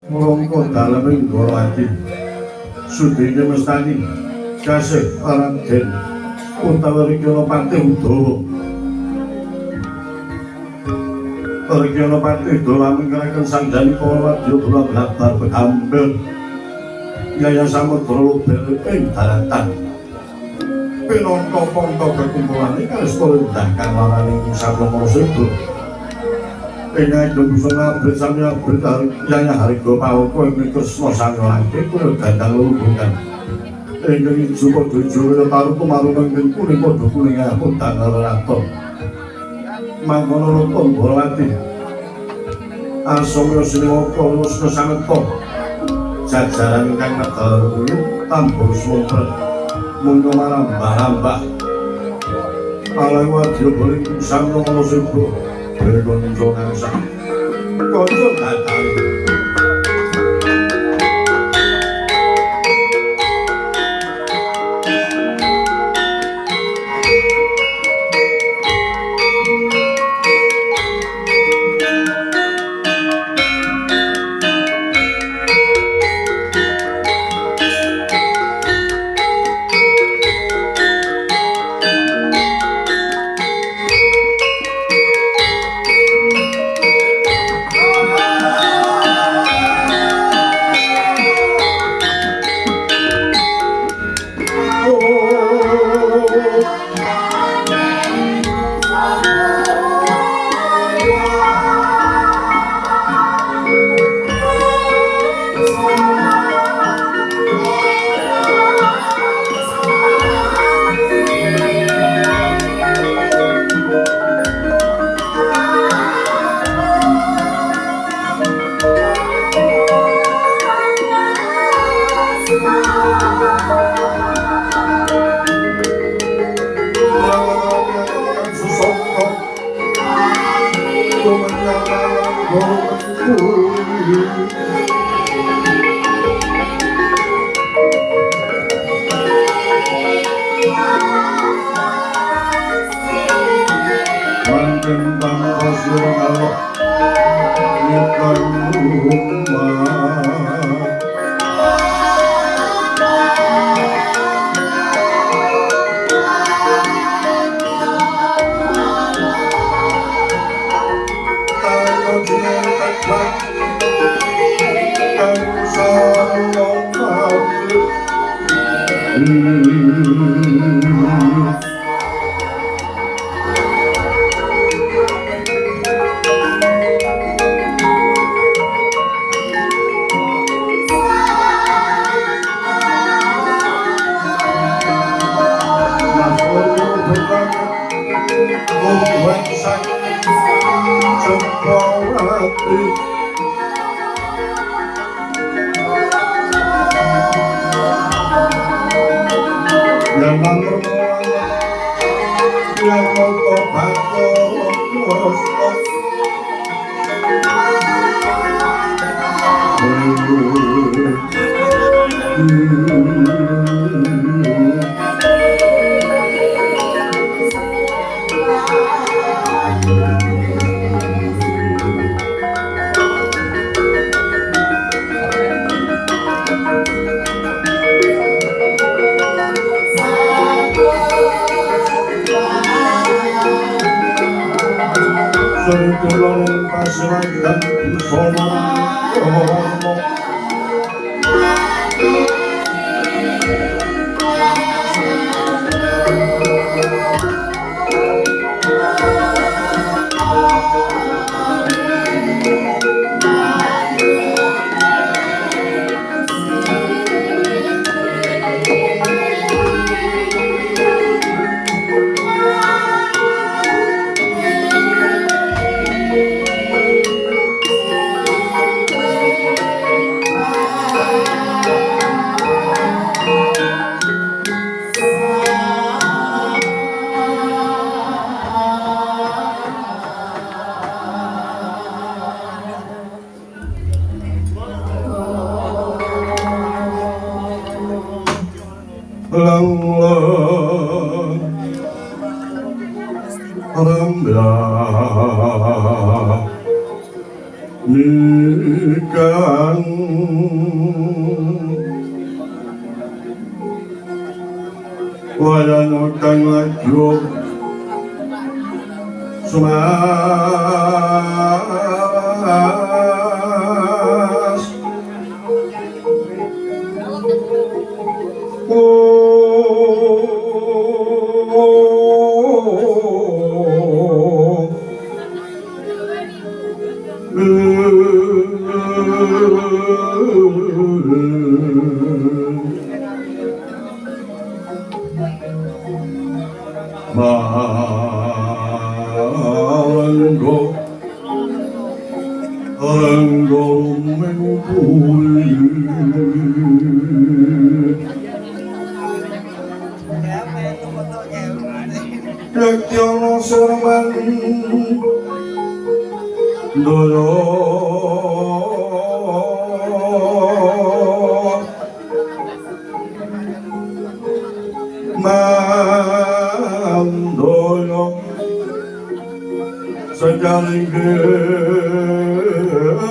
mongko daleming Golowati sudine mestani kasih Raden utawa Rikyanapati Udawa. Rikyanapati Udawa mengkeraken sandhani Kulawadya kula blabar begambil Yaya Samudra Lubel ing daratan pinangka pangka kekumpulan kasta lendakan laraning Sablomo Seda ingkang dumusa ngabrit sami abrit Yaya Harga Pawoko ing Kresna Sangalangke kula dandang lelungan ingkang Jupada Jawa taruku maruneng kuning padha kuning amun dangal raton mangkono rupun Golowati asomya siniwaka lusna saneta jajaran ingkang negara tambur sumpret munya marambah-rambah alawadya boling samno sebo begonjo nangsa konco datang Nikang wayana kang lagyo sumas Yakyono sorman doyo mandoyo sagaling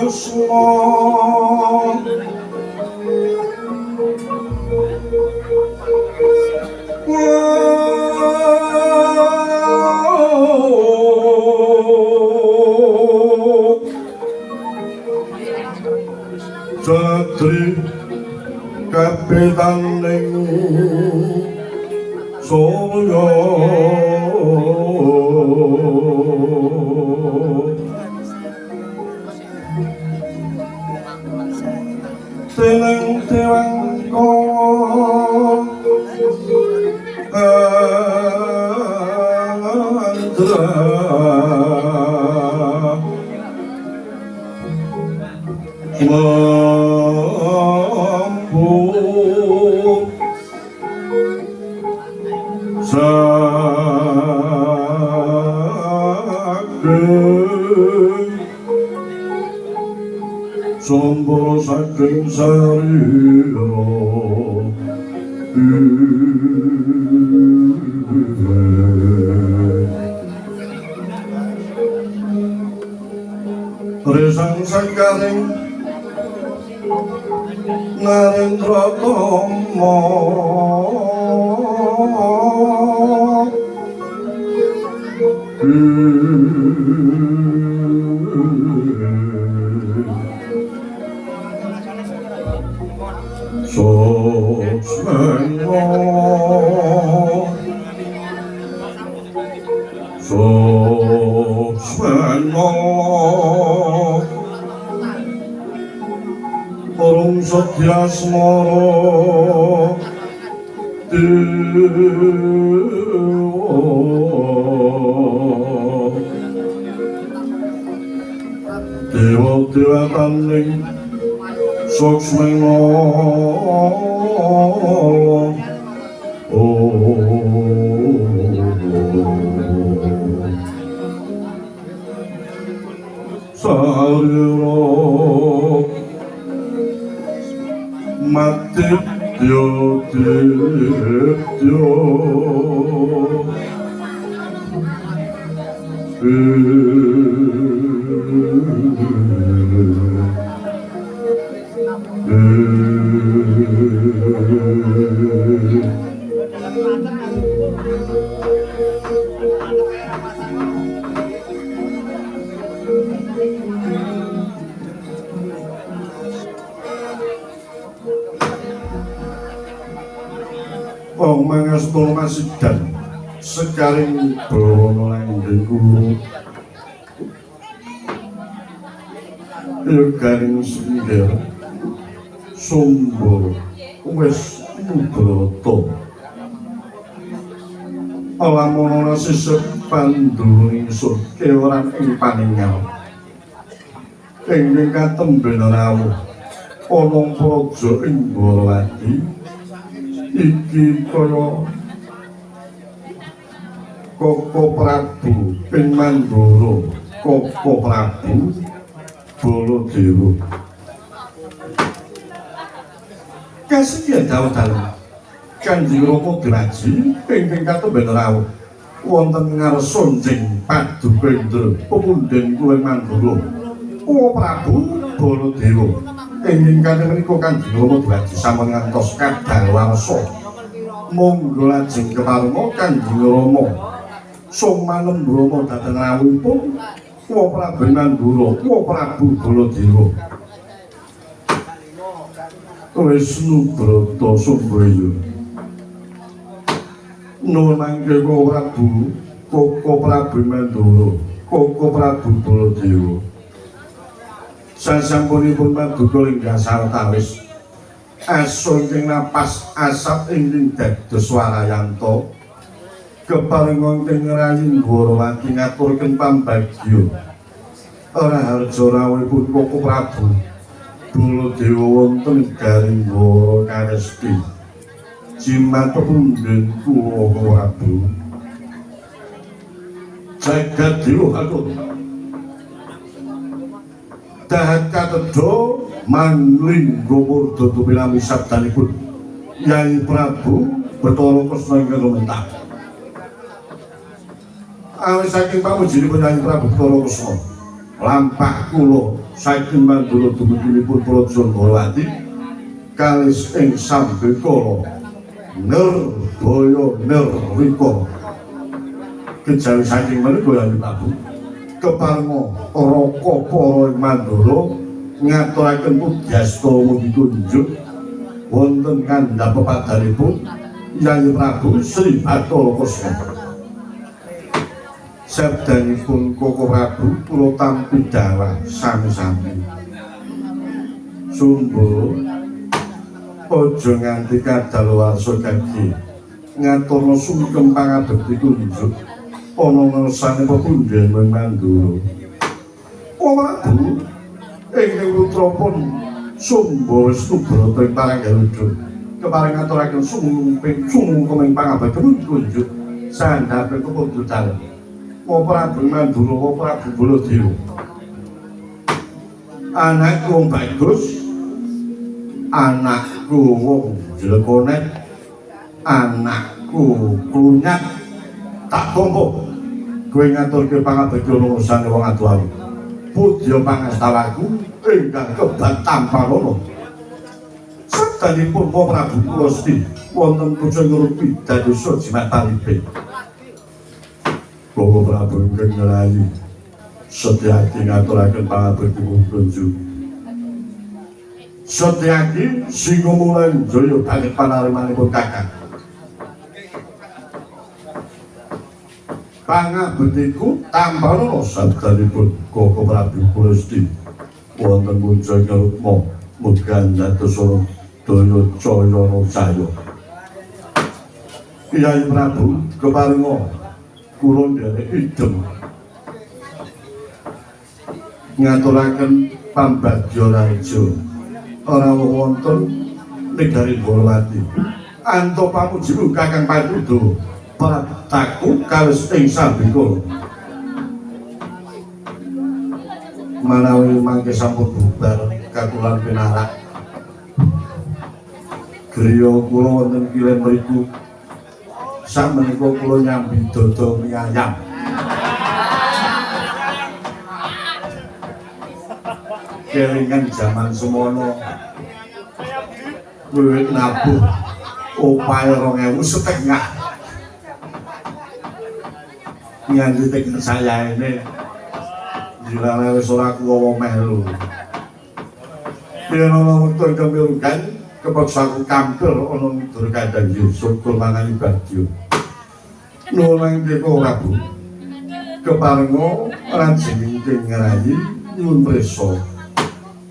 gesmo Satri kapitan ning soyo tenang tewang ko Sombro saking sarira Resang sakaring Narendra Tomo Orang Satya Smara Dewa taning Soksmena Sarira Mati Dyo Wong mangastu masidan sekaring bawana langgengku Yogaring singgir sumber wis nubrata alamono sisip pandhuring ingsun kewaran ing paningal ingkang katemben rawuh ana praja ing Borawati iki kaya Koko Prabu ing Mandara Koko Prabu Baladewa kasih dawuh-dawuh Kanjeng Rama Graji ingkang katemben rawuh wonten ngarsonjing Paduka Indra pepundhen kuwi Mandara Koko Prabu Baladewa Ingin kali menika Kanjeng Rama diwaji sampun ngantos kadawarsa. Monggo lajeng keparenga Kanjeng Rama sumanem Rama dhateng rawuhipun Wa Prabu Mandura, Wa Prabu Baladewa. Wisnu Brata Sumbaya. Nuwun mangke Prabu, Koko Prabu Mandura, Koko Prabu Baladewa. Sasampunipun paduka lenggah sartawis aso ing napas asap ing dados warayanta keparenga ing rayi Dwarawati ngaturken pambagya ora harja rawuhipun Koko Prabu Baladewa wonten Garinggara Karesti jimatipun kula Prabu jagat dewa agung dahat katedha manglingga murda tumilami sabdanipun Yai Prabu Bathara Kresna ingkang lumentah. Awit saking pamujinipun Yai Prabu Bathara Kresna lampah kula saking Mandura dumuginipun Praja Dwarawati kalis ing Sambekara Nirbaya Nirwika kejawi saking menika Yai Prabu keparenga Raka para ing Mandura ngaturaken pudyasta mugi kunjuk wonten kandhap pepadanipun Yai Prabu Sri Bathara Kresna. Sabdanipun Koko Prabu kula tampi dawuh sami-sami. Sumbo aja nganti kadaluwarsa kaki ngaturna sungkem pangabekti kunjuk ana ngersane pepundhen Mandura. Prabu ingkang putrapun Sumba Wisnu Brata ing Paranggaluda keparing ngaturaken sungkem pangabekti kunjuk sandhape kepundutan Wa Prabu Mandura, Wa Prabu Baladewa. Anakku wong bagus, anakku wong jlekonet, anakku klunyat tak tompo kowe ngaturke pangabekti urusan wong adoh. Pudya pangastawaku ingkang kebat tanpa rono. Sabdanipun Wa Prabu Kusti wonten pucuk ngrupi dados jimat palipe. Koko Prabu ingkang nglayu Setyaki ngaturaken pangabekti kunjuk. Setyaki Singomulan Jaya banget panarimanipun kakang. Pangabektiku tanpa rono sabdanipun Koko Prabu Kusti wonten pucuk ngrupma mugan dados daya caya caya. Yai Prabu keparenga kula nderek idem ngaturaken pambagya raja ora wonten negari Dwarawati anto pamujimu Kakang Pandhuda prataku kalis ing Sambekara manawi mangke sampun bubar kakulan pinarak griya kula wonten kilen mriku sameneika kula nyambi dada mie ayam. Kelingan jaman semono wiwit nabuh upaya 2.500 nganti tekan saya ini jilane wis ora kuwo melu. Yen ana wektu kemirukan kepaksaku kampil ana ndur kandhang syukur mangan bagyo. Nuwun Koko Prabu keparenga lajeng ing ngerayi nyuwun prisa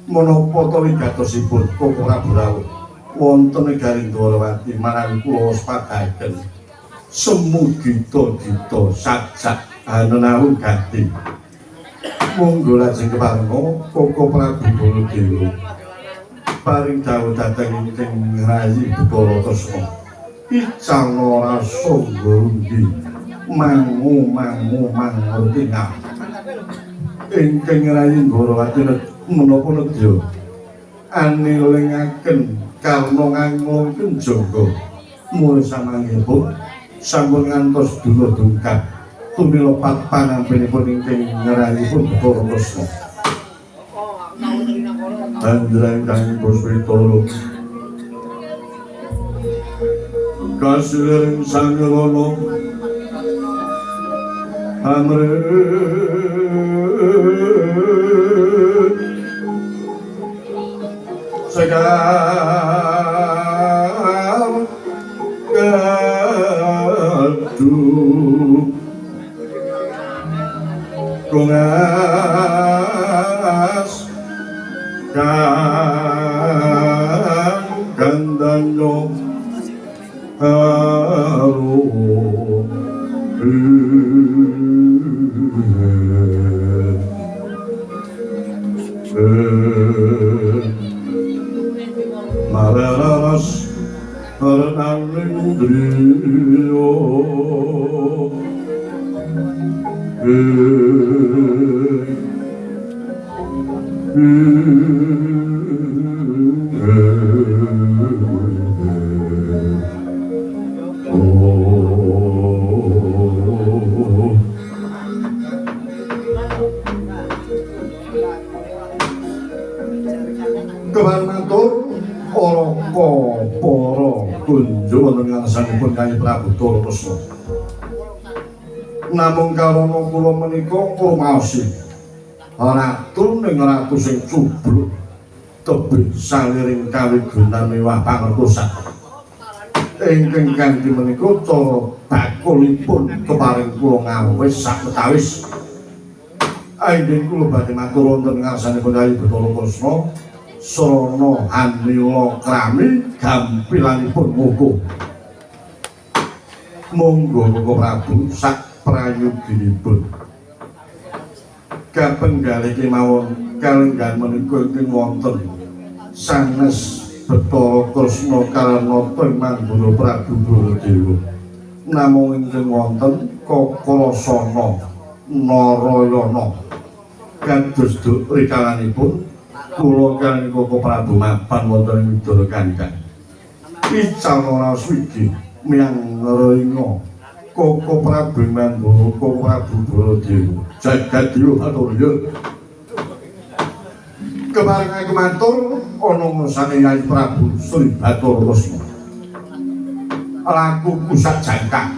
menapa to wigatosipun Koko Prabu rawuh wonten negari Dwarawati marang kula waspadhaken semu gita-gita sajak anenawu gati. Monggo lajeng keparenga Koko Prabu Baladewa paring dawuh dhateng ing rayi Bathara Kresna. Icang ora sangga rundi mangu tinggal. Ingkang rayi Dwarawati menapa nedya anilingaken karna nganglungken jaga mulih samangipun sampun ngantos dula dungkap tumilepat pangampinipun ingkang ngerayipun Bathara Kresna. Andreng Puspitoro Kasiring Sangelono Amrit Sekar Gadu Kungas Gandanyo Haro Malaras Renang Drio Kebarmatur Oroko Poro Kunjung dengan sanipun Kyai Prabu Durkresna. Namung karana kula menika ngrumaosi ratu ning ratu sing cubluk tebih saliring kawiganan miwah pangertosan. Ingkang kanthi menika cara bakulipun keparing kula ngawis sakmetawis. Aindhen kula badhe matur wonten ngarsanipun Kyai Durkresna Srana Hanila Krami gampilanipun monggo. Monggo Koko Prabu sak prayoginipun. Kapenggalih kemawon kalenggan menika ing wonten sanes Bathara Kresna Karanata Mandura Prabu Baladewa. Namung ing wonten Kakrasana Narayana. Kados rikalanipun kula kaliyan Koko Prabu mapan wonten ing Widara Kandhang. Ical swigi miyang Renga Koko Prabu Mandura Koko Prabu Baladewa Jagadya Aturya. Keparing kematur ana ngersane Kyai Prabu Sri Bathara Kresna. Lakuku sak jangkah,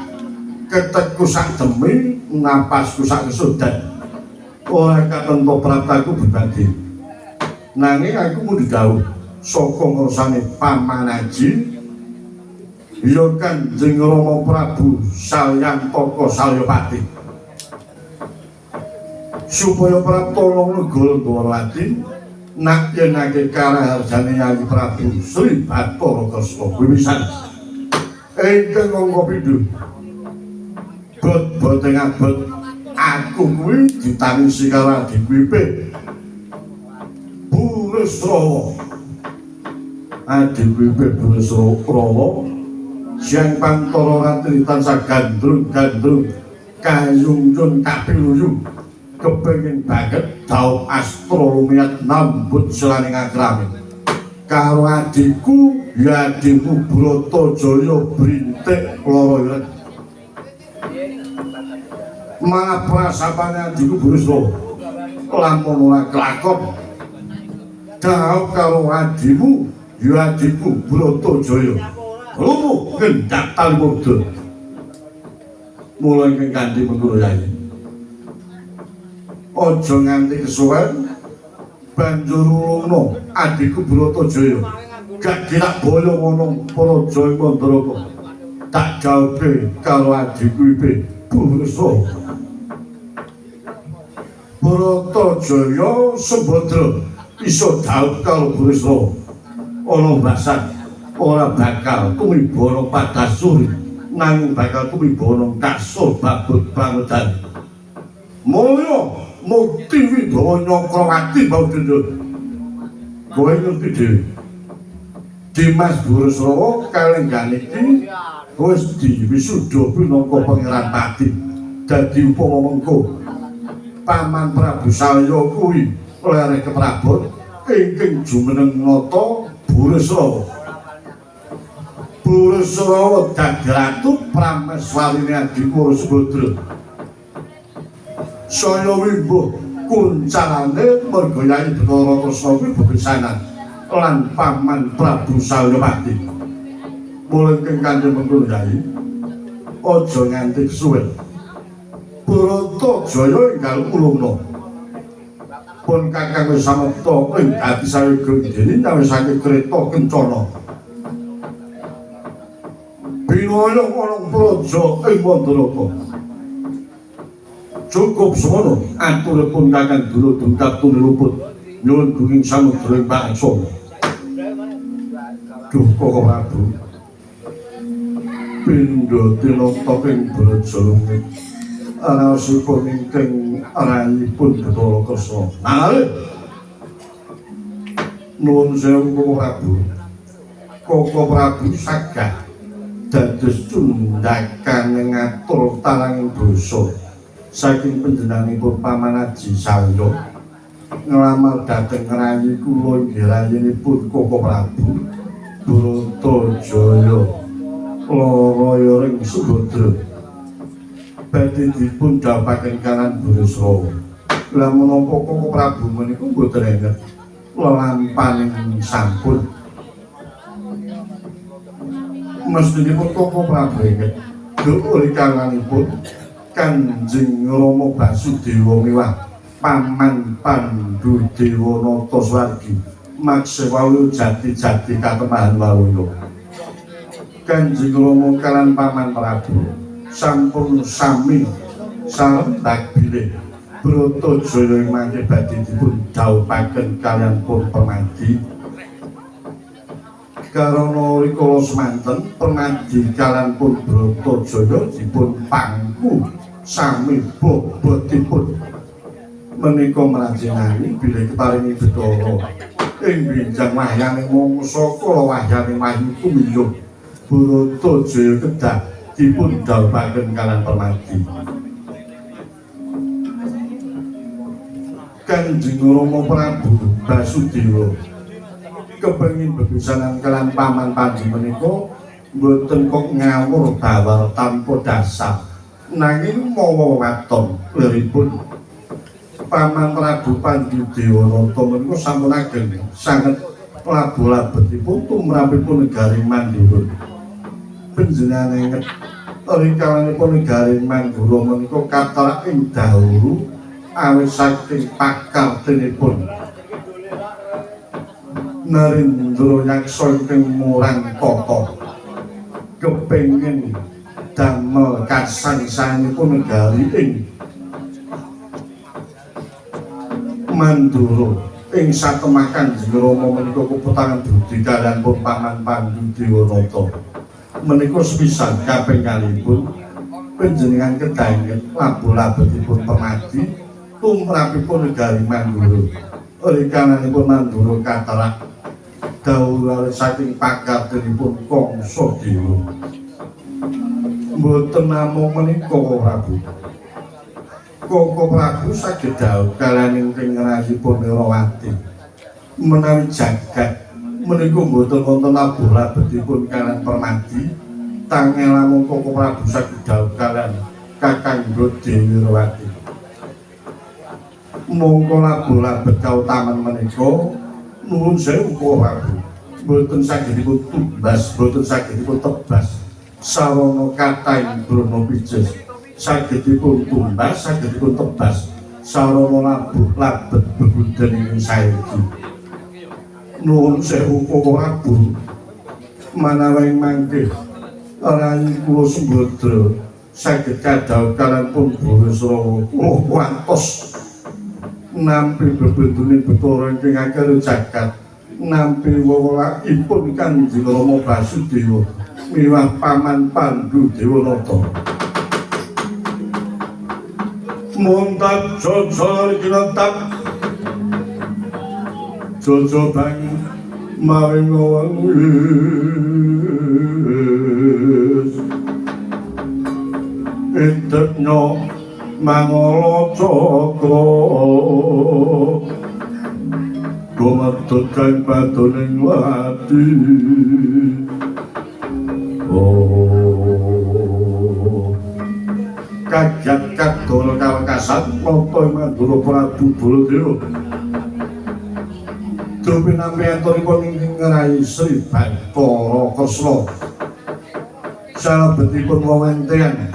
ketekku sak demi, napasku sak kesudan. Ora katon prataku berbagi. Nanging aku mung didhawuh saka ngersane Pamanaji ya Kanjeng Rama Prabu Salyantaka Salyapati supaya praptana negara Dwarawati nak yenake karaharjane Kyai Prabu Sri Bathara Kresna wiwisan ingkang angka pindho bot-bote ngabot aku kuwi ditangisi karo adikku Ipik Buresrawa. Adikku Ipik Buresrawa siang pantara ratri tansah gandrung-gandrung kayungcun kapiluyu kepengin banget daup astra lumiat nambut selaning akrami karo adikku ya adikku Bratajaya Brintik Lara Ireng. Malah prasapane adikku Buresrawa lamun ora kelakon daup karo adikmu ya adikku Bratajaya lumuh ngendhak tali murda. Mula ingkang kanthi mengkono Kyai aja nganti kesuwen banjur ulungna adikku Bratajaya gak dirak boyo ngono Praja Mandraka tak jawabke karo adikku Ipik Buresrawa. Bratajaya Sembadra iso daup karo Buresrawa ana mbasan ora bakal tumibana padasuri nanging bakal tumibana kasur babut bangedan. Mulya mukti Wibawa Nyakrawati Bawdenda. Kowe ngerti dhewe. Dimas Buresrawa kalenggan iki wis diwisuda minangka Pangeran Pati. Dadi upama mengko Paman Prabu Salya kuwi lereh keprabot ingkang jumeneng nata Buresrawa. Buresrawa dadi ratu prameswarine adikku Sembadra. Saya wimbuh kuncalane merga Yai Bathara Kresna kuwi bebesanan lan Paman Prabu Salyapati. Mula keng Kanjeng mengkono Yai, aja nganti suwe. Bratajaya enggal ulungna. Pun Kakang Samapta ing ati sawiga dene nyawisake kreta kencana. Binaya ana praja ing Wandarata. Cukup semono aturipun Kakang Dura dungkap tuniluput nyuwun duking samudra ing bangsa. Duh Koko Prabu. Pindha tinata ing Brajalungit. Anasipun ingkang rayipun Bathara Kresna. Nangale. Nuwun sewu Koko Prabu. Koko Prabu sagah dados cundhakan ngatur talanging dosa saking panjenenganipun Paman Aji Salya nglamar dhateng rayi kula inggih rayinipun Koko Prabu Bratajaya Laraya ring Subadra badhe dipun dhawapaken kalan Burisrawa. Lah menapa Koko Prabu menika mboten enget lelampaning sampun. Mestinipun Koko Prabu enget dhuwur kalanipun Kanjeng Rama Basudewa miwah Paman Pandhudewa Nataswargi maksewau jati-jati katemahan waluya. Kanjeng Rama kalan Paman Prabu sampun sami sarembag bilih Bratajaya mangke badhe dipun dhawuhaken kaliyan pun permadi. Karana rikala semanten permadi kaliyan pun Bratajaya dipun pangku sami bobotipun menika mrajinani bilih keparingi Bathara ing benjang wahyaning mangsa kala wahyaning Wahyu Kumiyuh Bratajaya kedah dipun dhawuhaken kaliyan permadi. Kanjeng Rama Prabu Basudewa kepengin bebusanan kaliyan Paman Pandhu menika mboten kok ngawur bawal tanpa dasar nanging mawa waton liripun Paman Prabu Pandhudewanata menika sampun ageng sanget labu-labetipun tumrapipun negari Mandura. Panjenengan inget rikalanipun negari Mandura menika kathah ing dahulu awit saking pakartinipun Narendra Yaksa ingkang murang tata kepengin damel kasangsanipun negari ing Mandura ing satemah Kanjeng Rama menika keputangan budi kaliyan pun Paman Pandhudewanata. Menika sepisan kaping kalipun panjenengan kedah labu-labetipun permadi tumrapipun negari Mandura. Rikananipun Mandura kathah dawuh saking pakartinipun Kangsa Dewa. Mboten namung menika Koko Prabu. Koko Prabu saged dawuh kaliyan ingkang rayipun Irawati. Menawi jagat menika mboten wonten labuh-labetipun kaliyan permadi, tanging lamun Koko Prabu saged dawuh kaliyan Kakangga Dewi Irawati. Mongko labuh-labet kautaman menika nuwun sewu Koko Prabu. Mboten saged dipun tumbas, mboten saged dipun tebas. Sarana kathahing brana pijes saged dipun tumbas, saged dipun tebas. Sarana labuh-labet bebuden ing saiki. Nuwun sewu Koko Prabu. Manawi mangke rayi kula Sumbadra saged kadhawuh kaliyan pun Burisrawa kula kuwantos nampi bebenduning Bathara ingkang akeh jagat nampi wewelakipun Kanjeng Rama Basudewa miwah Paman Pandhudewanata. Montat jojor kinentap jojo bang maring wis enteknya Mangala Cakra gumatut kang patuning wati. kagiat kadoro kalekasan nata Mandura Prabu Baladewa dupi nampi antaripun ingkang ngerahi Sri Bathara Kresna salebetipun wewenten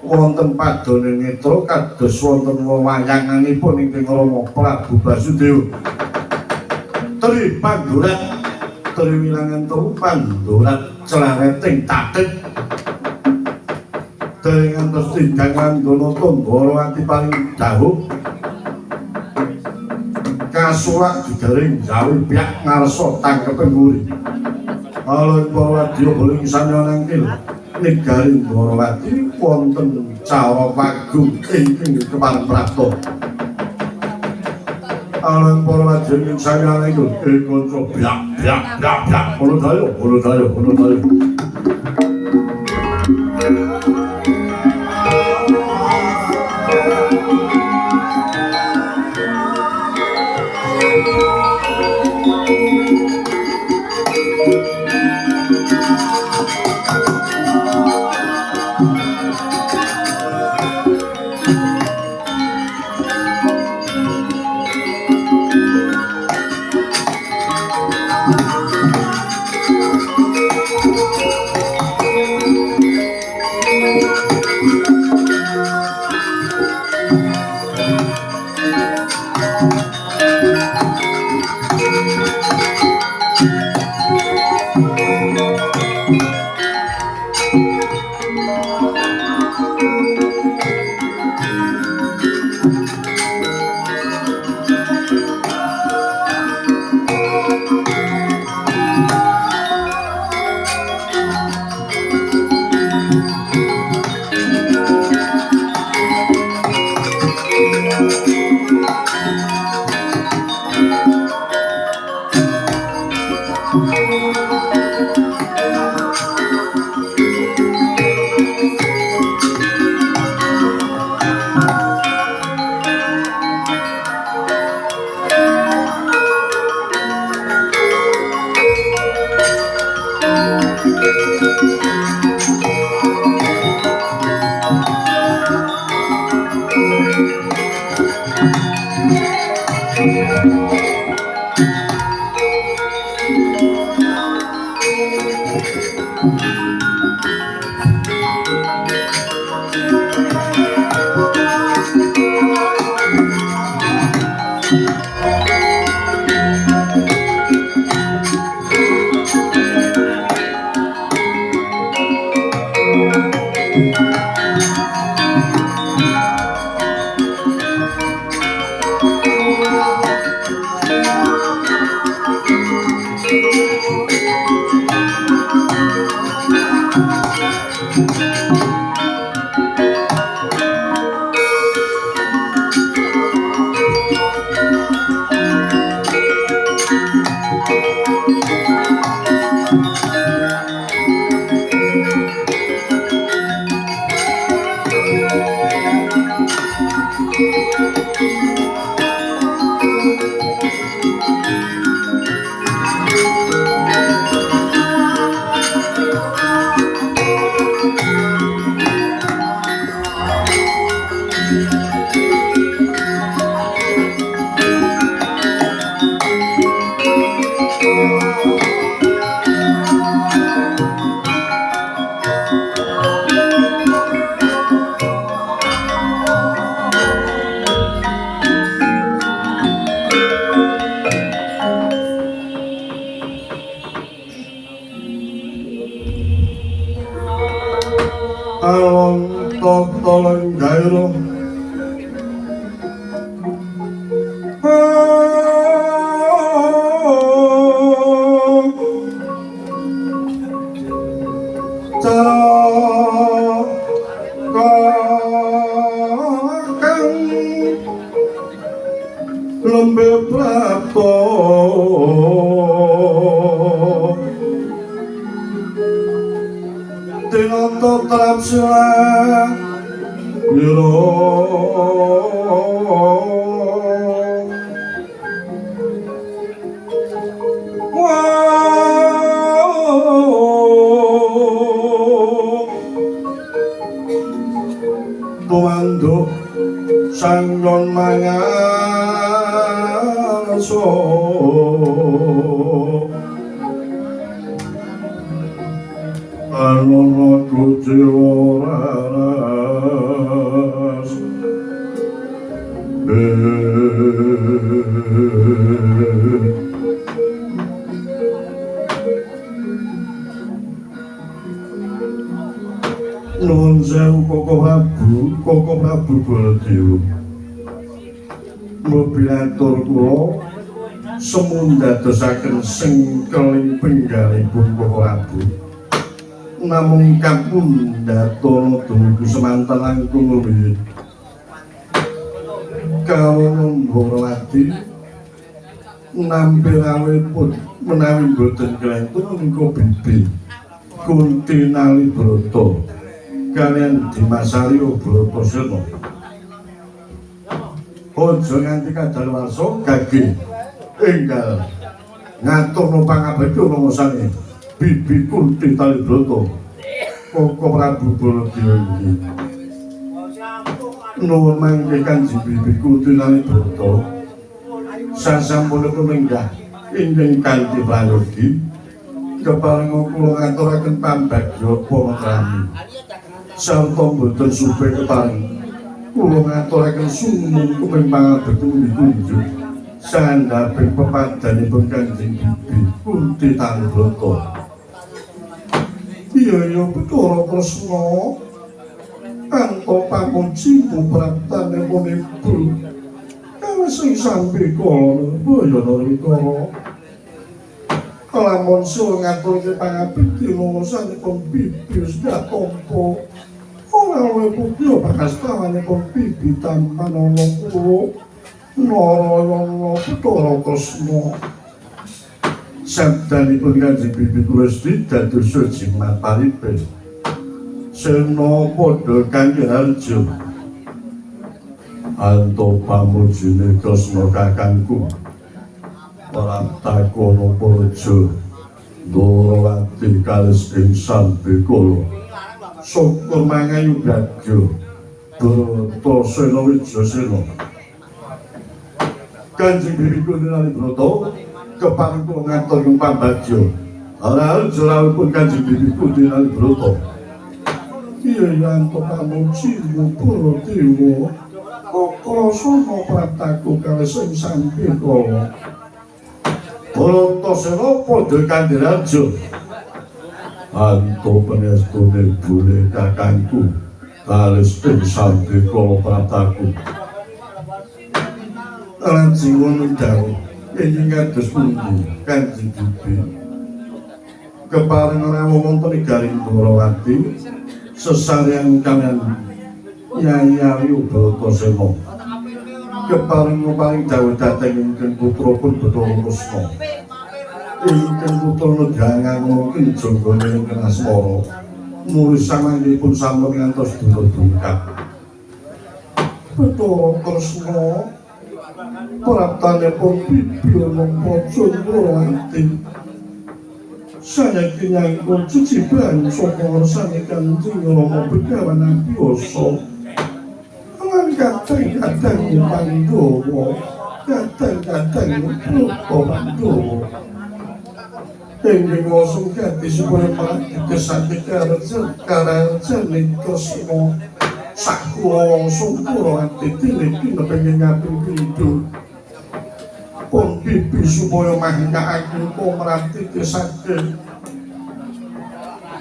wonten padone netra kados wonten wewayanganipun ingkang Rama Prabu Basudewa Tri Pandurat Tri Wilangan Tru Pandurat Celareting Tatik Dari ngantos tindangan dono tomboro ati paling dahuk kasuak digaring jawi pihak ngarso tangkeping nguri alon Borawati boling sanyanangkil negaring Borawati wonten cara pagung ingkang kepareng prapta alon Borawati ing sanyanangkil konco blak kono dayo Anono kuciwaras Nuwun sewu Koko Prabu Baladewa. Mobilatur kula semun dadosaken sengkeling penggalipun Koko Prabu. Namung kapundhatono dumugi semanten langkung luwih. Kawon Borawati nampi rawuhipun menawi boten kelentun menika bibi Kunti Nalibrata kaliyan Dimas Arya Bratasena. Aja nganti kadaluwarsa gage enggal ngaturna pangabekti rongsane bibi Kunti Nalibrata Koko Prabu Baladewa iki. Nuwun mangke Kanjeng Bibi Kunti Nalibrata sasampunipun lenggah ingkang kanthi prayogi keparing kula ngaturaken pambagya pamatrami sarta boten supe keparing kula ngaturaken sumung kuping pangabekti kunjuk sandhaping pepadanipun Kanjeng Bibi Kunti Nalibrata. Iya Bathara Kresna kanto pamujimu praptanipun ibu kala sing sampe kala Bayana Rikala lamun suwung ngaturke pangabekti mongsanipun bibi sedaya tampa ora luwih putih pakastawanipun bibi tampan ana kula Narayana Bathara Kresna. Sabdanipun Kanjeng Bibi Kulesti dados jimat paripe Sena padha Kanjeng Harja anto pamujine Kresna kakangku ora takono praja Ndrawati kalis ing sambekala syukur mangayu gagya Bratasena Wijayasena. Kanjeng Bibi Kunti Nalibrata kepareng kula ngatur ing pambagya harja rawuhipun Kanjeng Bibi Kunti Nalibrata. Iya yanto pamujimu Baladewa Kakasana prataku kali sing sampe kala Bratasena padha Kanjeng Harja anto panestune bune kakangku kalis ing sampe kala prataku lajeng ngono dawuh ing kados pundi Kanjeng Bibi kepareng rawuh wonten ing Garing Ndrawati sesarian kalian Nyai Arya Bratasena keparing dawuh dhateng ingkang putrapun Bathara Kresna ingkang putra nedangan mungkin jonggone ingkang asmara mulih samanipun sampun ngantos duka dungkap Bathara Kresna praptanipun bibi nampa Ndrawati saya kinyangkul ciciban saka ngersane Kanjeng Rama Begawan Abiyasa lan kadang-kadang Pandhawa kadang-kadang Brata Pandhawa ingkang ngosong gati supaya paradikesake karajane Kresna sakula wangsung Ndrawati tiniki nepenging ngaping pindho pun bibi supaya mangkakaken pamratikesake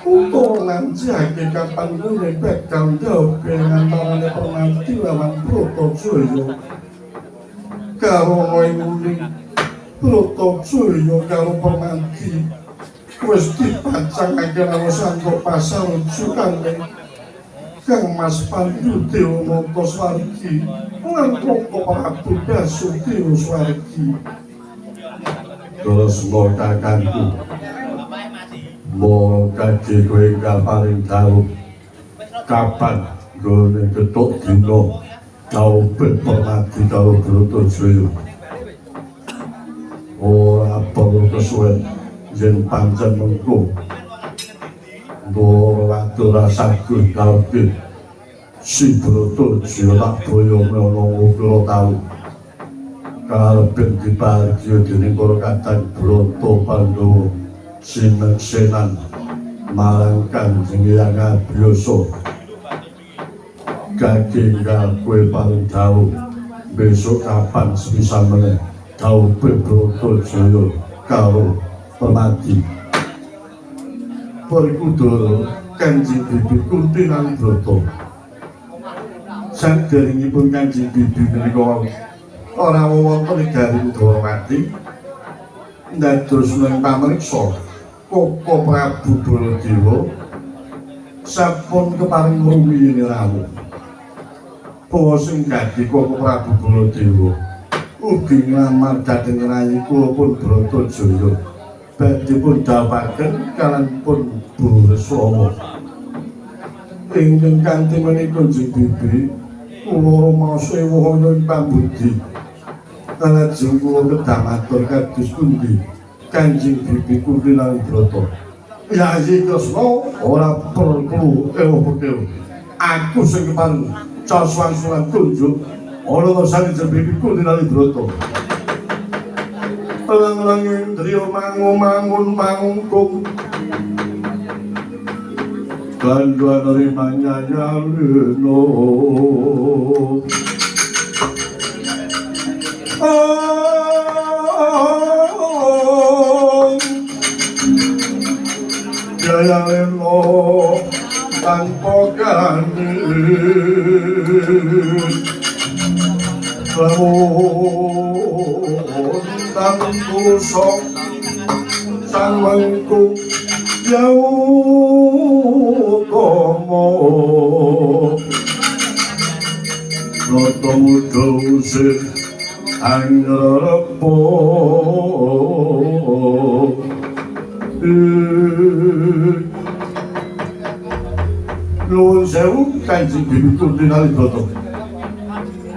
utawa nanjake kapan kene bakal ndhawe antarane Permati lawan Bratajaya karo ing Bratajaya karo Permati wis dipacangake rawasanto pasar sukane Kang Mas Pandhu Dewa Notaswargi lan Koko Prabu Basudewa Swargi. Kresna kakangku mo kadhe kowe kaparing dawuh kapan gone ketuk dina kaubet Permati karo Bratajaya ora perlu kesuwen yen pancen mengko Ndrawati ora saged kalih si Bratajaya tak boyo menawa kula tau kalebet diparjo dening para kadang Brata Pandhawa sinesenan marang Kanjeng Hyang Abiyasa kakenggal kowe paling dawuh besok kapan sebisa meneh dawuh Bratayajaya karo Permadi Perkudara Kanjeng Bibi Kunti Nalibrata saderengipun Kanjeng Bibi menika ora wonten Garing Dwarawati dados nang pamriksa Koko Prabu Baladewa sampun keparing rumiyin rawuh bahwa sing dadi Koko Prabu Baladewa ugi nglamar dhateng rayi kula pun Bratayajaya badhe pun dawaken kalangipun Bureswara ingkang kanthi menika Kanjeng Bibi kula maos ewuh ing pambudi kalajeng kula kedah matur kados pundi Kanjeng Bibi Kunti Nalibrata Yayi Kresna ora perlu ewuh-ewuh aku sing keparing caswangsulan kunjuk ana Kanjeng Bibi Kunti Nalibrata lang-lang indriya mangun mangkung Gandhanari manyayalena Jayalena tanpa gandhen lamun tantu sok sang mangkung yautama rata muda usih angrepa nuwun sewu Kanjeng Bibi Kunti Nalibrata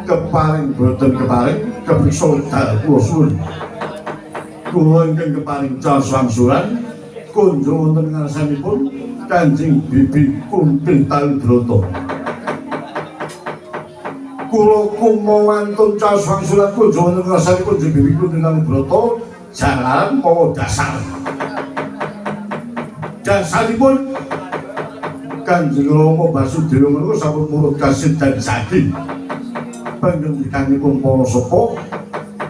keparing boten keparing kepriksa wedal kula suwun kula ingkang keparing caswangsulan kunjung wonten ngarsanipun Kanjeng Bibi Kunti Nalibrata kula kumawantun caswangsulan kunjung wonten ngarsanipun Kanjeng Bibi Kunti Nalibrata jalaran mawa dasaripun Kanjeng Rama Basudewa menika sampun murut kasih dan jati panjenenganipun para sepuh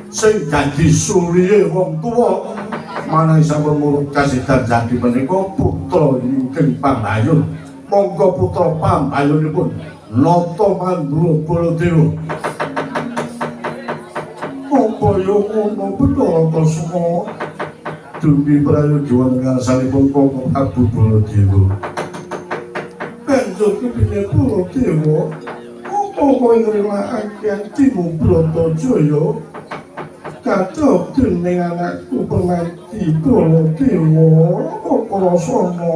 sing dadi suriye wong tuwa manahe sampun murut kasih dan jati menika putra ingkang pambayun monggo putra pambayunipun Nata Mandura Baladewa apa yo ngono Bathara Kresna dumpi prayoga ngarsanipun Koko Prabu Baladewa banjur kepine Baladewa apa ngrelakake atimu Bratayajaya kathah dening anakku Permadi Baladewa apa rasane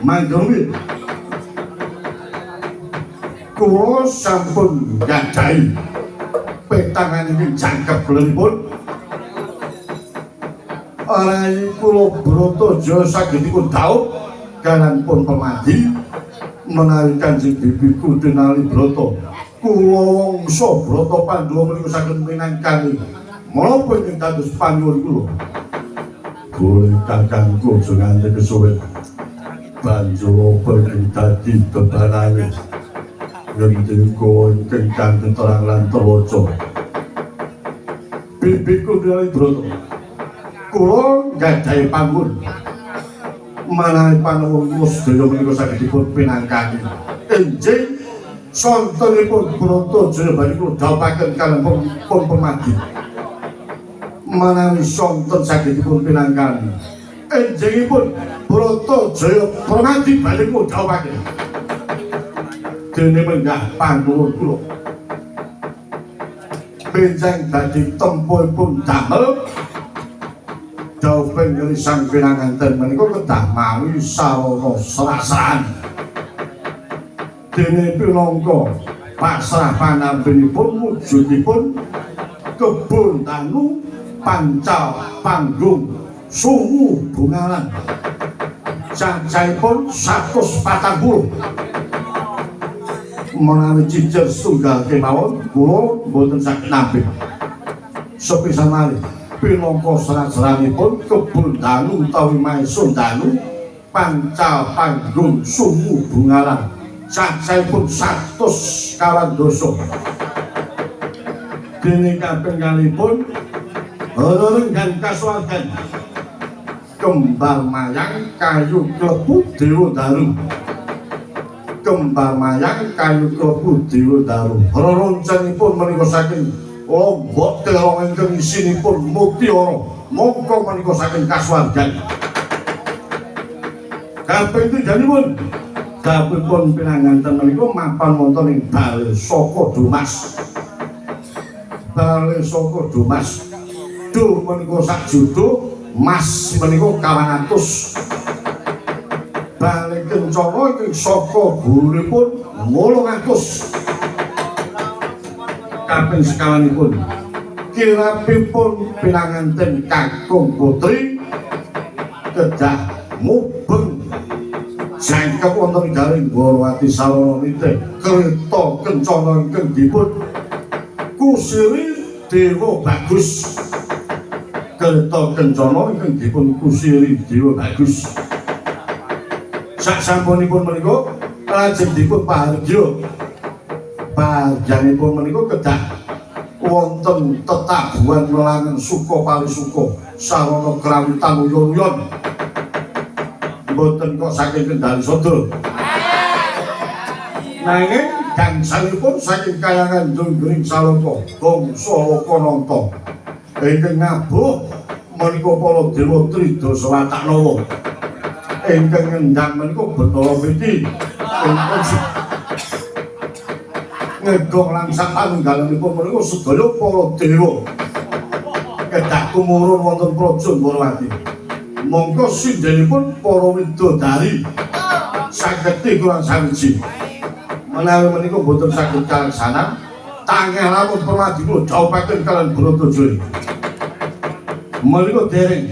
mandhami kula sampun gadhahi petanganipun jangkep lenipun Rai kula Bratayajaya sagedipun daud kalanipun Permadi menawi Kanjeng Bibi Kunti Nalibrata kula wangsa Brata Pandhawa menika saged minangkani menapa ingkang dados panyuwun kula boleh kakangku aja nganti kesuwen banjur pergi dadi bebanane ngendika ingkang kanthi terang lan terwaca Bibi Kunti Nalibrata kula gadhahi panggon manahe panuwun kula sedaya menika saged dipun pinangkani enjing sontenipun Bratayajaya badhe kula dhawuhaken kalih pun Permadi manawi sonten saged dipun pinangkani enjingipun Bratayajaya Permadi badhe kula dhawuhaken dene menggah panuwun kula benjang dadi tempuhipun damel dawuh panjenengan sang pinanganten menika kedah mawi sarana serasan dene pinangka pasrah panambinipun wujudipun kebun tanu pancal panggung sungu bungalan cacahipun 140 menawi cicir setunggal kemawon kula boten saged nampik sepisan malih pinangka serat-seranipun kebun danu utawi maisun danu pancal panggung sumu bungalan cacahipun 100 kawan doso dene kaping kalipun renggan kasuwargan kembar mayang kayu klebu dewa daru kembar mayang kayu klebu dewa daru reroncenipun menika saking lombok terong ingkang isinipun mutiara mongko menika saking kasuwargan kaping tiganipun dapuripun pinanganten menika mapan wonten ing Bale Saka Dumas Bale Saka Dumas do menika sak judo mas menika 200 Bale Kencana ing saka guripun 800 kaping sekawanipun kirapipun pinanganten kakung putri kedah mubeng jangkep wonten garing Gorowati Salonite kereta kencana ingkang dipun kusiri Dewa Bagus kereta kencana ingkang dipun kusiri Dewa Bagus sasampunipun menika lajeng dipun pahargya panjenenganipun menika kedah wonten tetabuhan welangan suka palisuka sarana krawitan uyon-uyon mboten kok saking Kendari Sada nanging gangsalipun saking kayangan Dunggring Saloko bangsa Lokananta ingkang ngabuh menika para dewa Tridasa Wataknawa ingkang ngendhang menika Bathara Mriki ingkang ngedong langsang panunggalanipun menika sedaya para dewa kedah tumurun wonten Praja Gorowati mongko sindhenipun para widodari saged kurang sawiji menawi menika boten saged kalaksana tangelipun permadi kula dhawuhaken kaliyan Bratayuda menika dereng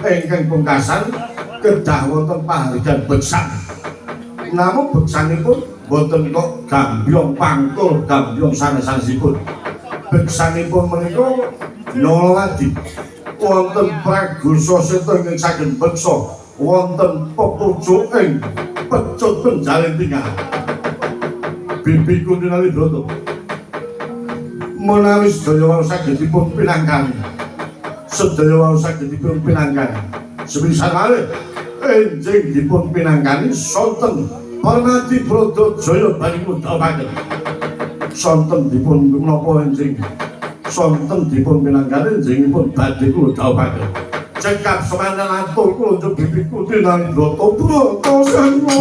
ingkang pungkasan kedah wonten pahargyan beksan namun beksanipun boten kok gambyong pangtul gambyong sanes-sanesipun beksanipun menika nyoladi wonten pragusa seta ingkang saking beksa wonten pepucuking pecut penjalin tinggal bibi Kuntinali Broto menawi sedaya wau sagedipun pinanggani sedaya wau sagedipun pinanggani sepisan malih enjing dipun pinanggani sonten Parmadi Brodojaya bariku dhawuhaken sonten dipun menapa enjing sonten dipun pinanggani enjingipun badhe kula dhawuhaken cekap semanten atur kula njur bibi Kuntinali Broto Broto Seno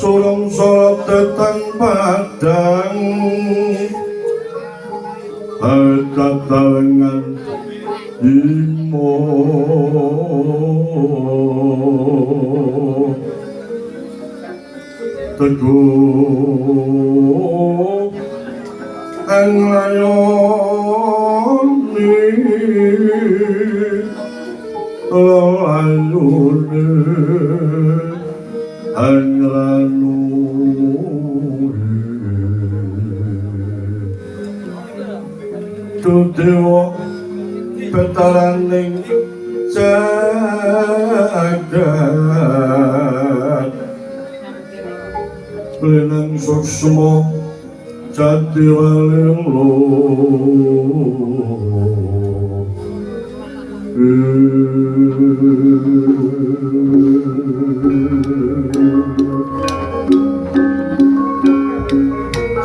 Surung salat tetang padang katalengan imo teguh anglayoni layune anglanu tudewa petaraning jagat Lenang suksma jati walilo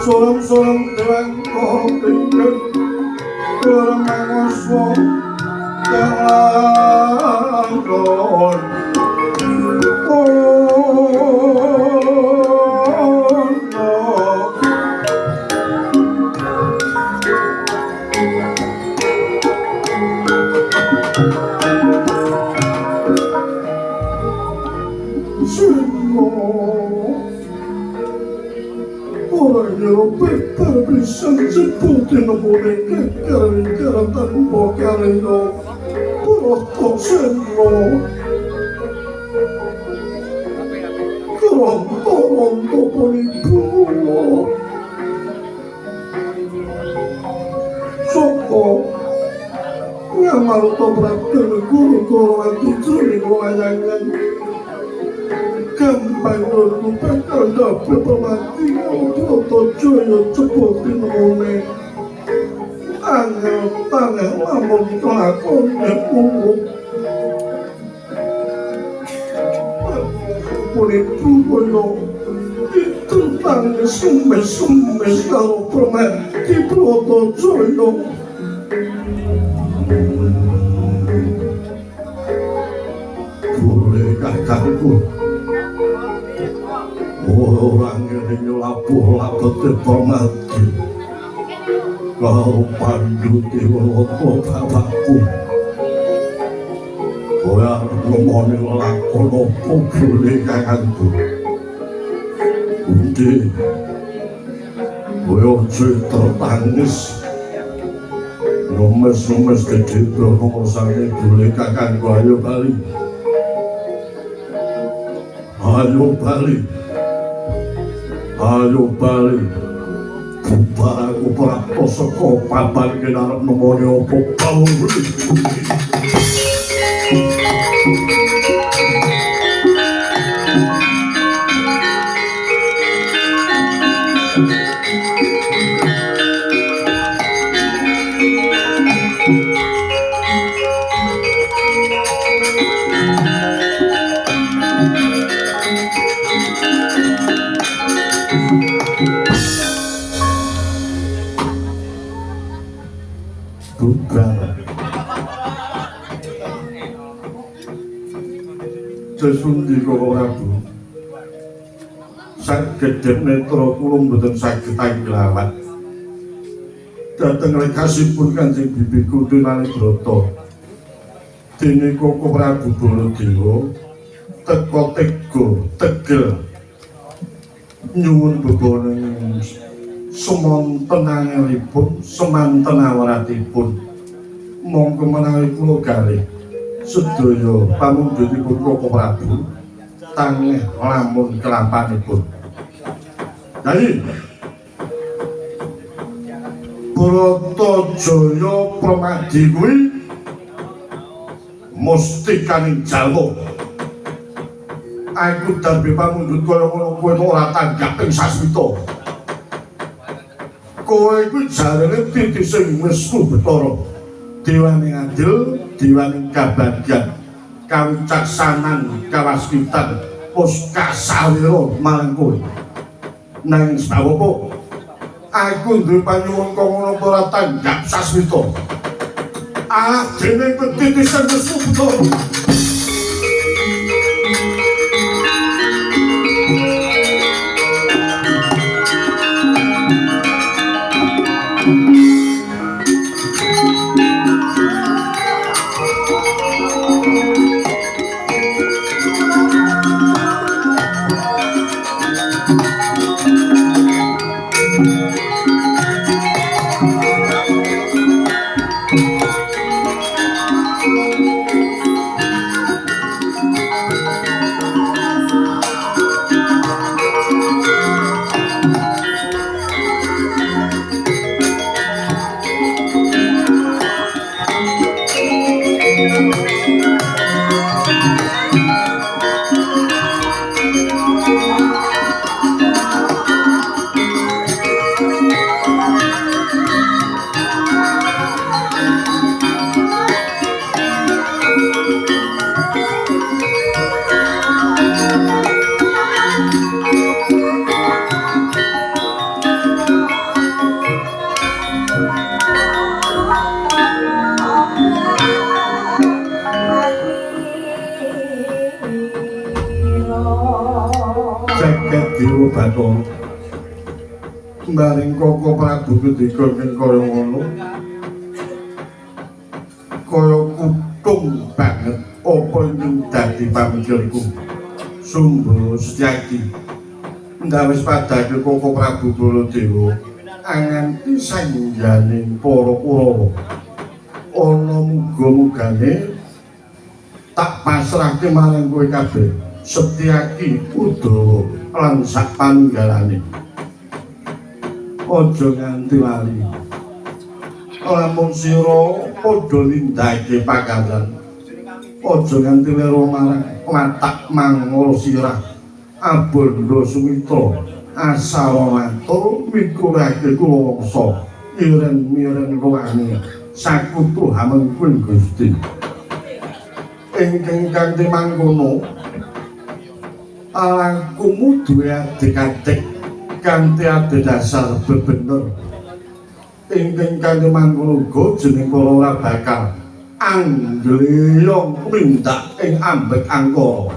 Sorang-sorang terang kopikan Kurang mangoswo Kelangkon Bisa sebutin boneka karen-karen tanpa kareno Proto senlo Keronto-ronto ponibulo Soko Ngamal toprak kene guru-guru anti-juri wayangan Gampang lalu bakal dapet pemati Proto Jaya cepotin ngone Angel tangan lamun kelakonnya umum Punipu koyo Itu tangan sumes-sumes Kalau pemati Proto Jaya Boleh kakakku Orang yang lapuh-lapuh termati Kau pandu tiwoko bapakku Kau ngomongin lakono pukuli kakanku Undi Kau tertangis Numes-numes gede ngomongin buli kakanku ayo balik Ayo balik Ayo balik Bubar aku prakto saka papan kenarep nemoni opo pawuri Sesundi kok Prabu saged netra kula mboten saged tanggelawan dhateng lekasipun Kanjeng Bibi Kuntinani Brata dene Koko Prabu Baladewa teka tego tegel nyuwun bebaning semonten angelipun semanten awaratipun monggo menawi kula kalih sedaya pamundhutipun Koko Prabu tangeh lamun kelampanipun. Jadi Bratajaya Pramadi kuwi mustikaning Jawa. Aku darbe pamundhut kaya ngono kowe ora tanggap ing sasmita. Kowe kuwi jarene titising mesmu Bathara. Dewaning adil, dewaning kabagyan, kawicaksanan, kawaskitan, puskasawira marang kowe. Nang sebab apa? Aku duwe panyuwun kok ngono ora tanggap sasmita. Dene titisan mesmu Bathara. jagat Dewa Bathara maring Koko Prabu Kendika kaya ngono kaya kutung banget apa ingkang dadi pamikirku Sumba Setyaki ndawis padake Koko Prabu Baladewa anganti sangganing para Kurawa ana muga-mugane tak pasrahke marang kowe kabeh Setyaki Udawa lan sak panunggalane aja nganti lali lamun sira padha nindakake pakaran aja nganti lero marang watak mangala sirah abondo sumitra asawamatur mikurake kulawangsa iren-miren ruwani sakutu hamengkun Gusti ingkang kanthi mangkono alangkumu duwe adik-adik kanthi adhedhasar bebener ingkang kanthi mangkono uga jeneng para ora bakal anggleya mindak ing ambek angkara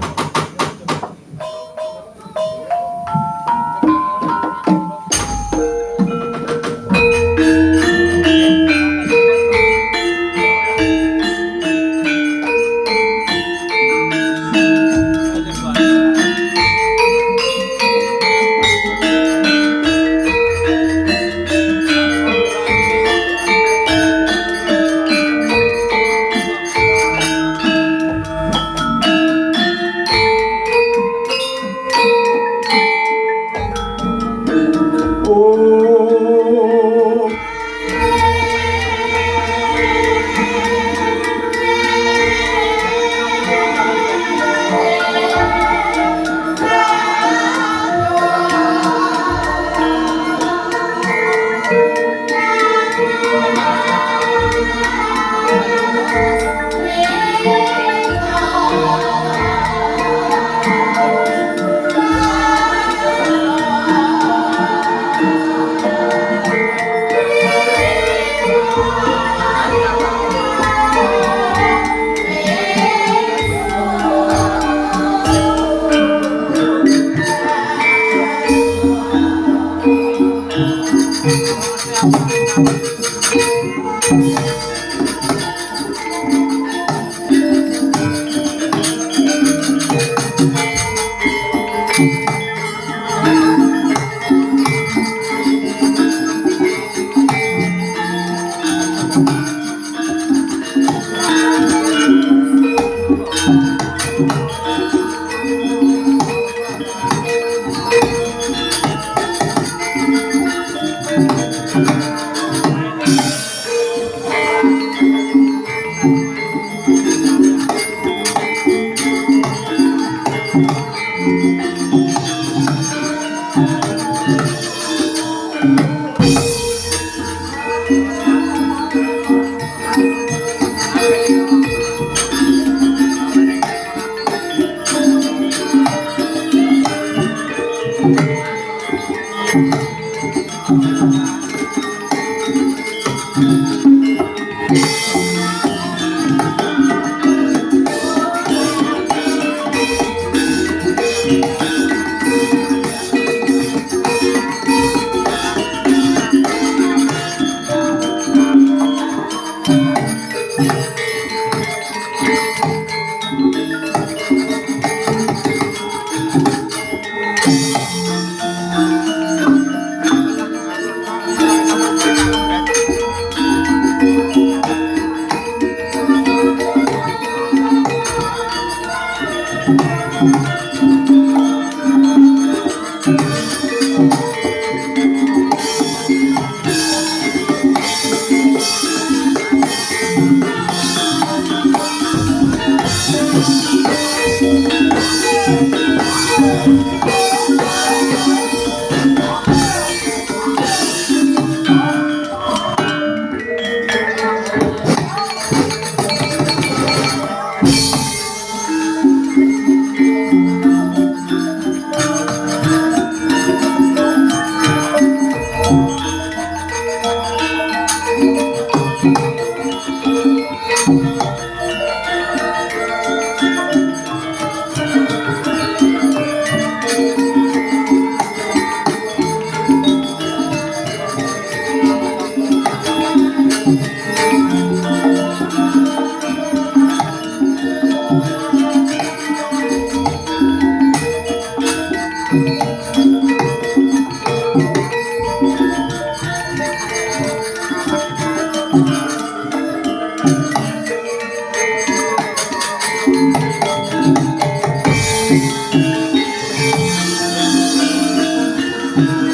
Thank